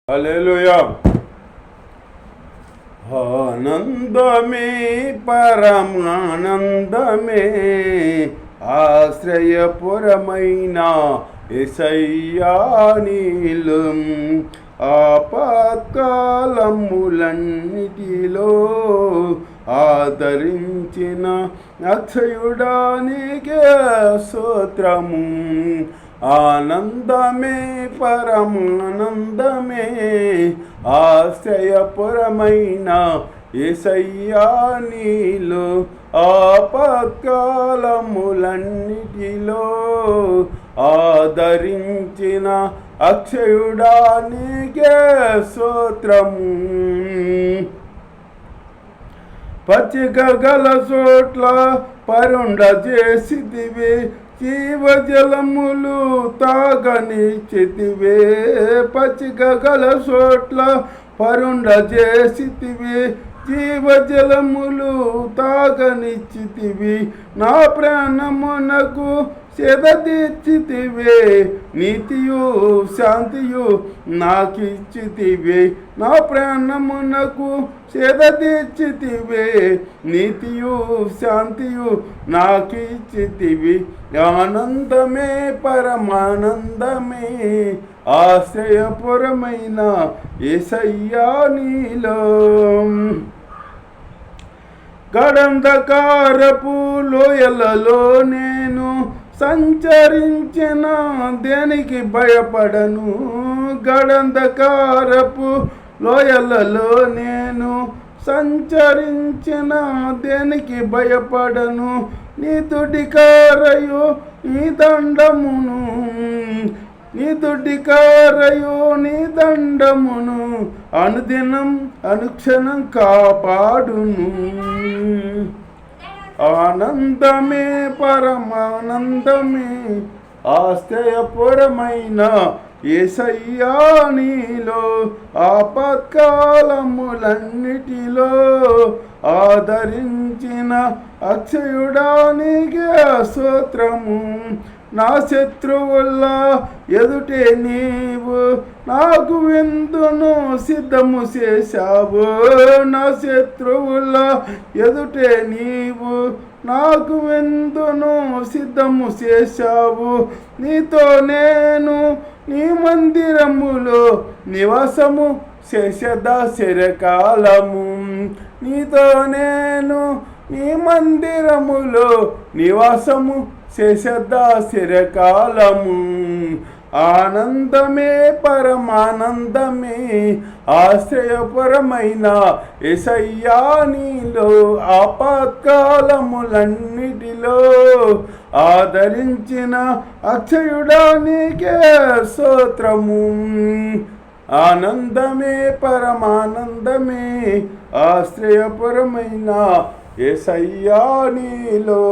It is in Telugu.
హల్లెలూయా. ఆనందమే పరమానందమే ఆశ్రయపురమైన యేసయ్యా నీలో ఆపత్కాలములన్నిటిలో ఆదరించిన అక్షయుడానికి స్తోత్రము. ఆనందమే పరమానందమే ఆశ్రయపురమైన యేసయ్యా నీలో ఆపత్కాలములన్నిటిలో ఆదరించిన అక్షయుడానికి స్తోత్రము. పచ్చిక గల చోట్ల పరుండ చేసితివి, జీవజలములు తాగనిచ్చితివే. పచ్చిక గల చోట్ల పరుండ చేసితివి, జీవజలములు తాగనిచ్చితివి. నా ప్రాణమునకు సెదదీర్చితివే, నీతియు శాంతియు నాకిచ్చితివే. నా ప్రాణమునకు సెదదీర్చితివే, నీతియు శాంతియు నాకిచ్చితివి. ఆనందమే పరమానందమే ఆశ్రయపురమైన యేసయ్యా నీలో. గడంధకారపు లోయలలో నేను సంచరించిన దేనికి భయపడను. గడంధకారపు లోయలలో నేను సంచరించిన దేనికి భయపడను. నీ దుడికారయు నీ దండమును, నీ దుడికారయు నీ దండమును అనుదినం అనుక్షణం కాపాడును. ఆనందమే పరమానందమే ఆశ్రయపురమైన యేసయ్యా నీలో ఆపత్కాలములన్నిటిలో ఆదరించిన అక్షయుడానికి స్తోత్రము. నా శత్రువుల ఎదుటే నీవు నాకు విందును సిద్ధము చేశావు. నా శత్రువుల ఎదుటే నీవు నాకు విందును సిద్ధము చేశావు. నీతో నేను నీ మందిరములో నివాసము చేసేదా చిరకాలము. నీతో నేను నీ మందిరములో నివాసము చేసేదా చిరకాలము. ఆనందమే పరమానందమే ఆశ్రయపురమైన యేసయ్యా నీలో ఆపత్కాలములన్నిటిలో ఆదరించిన అక్షయుడానికి స్తోత్రము. ఆనందమే పరమానందమే ఆశ్రయపురమైన యేసయ్యా నీలో.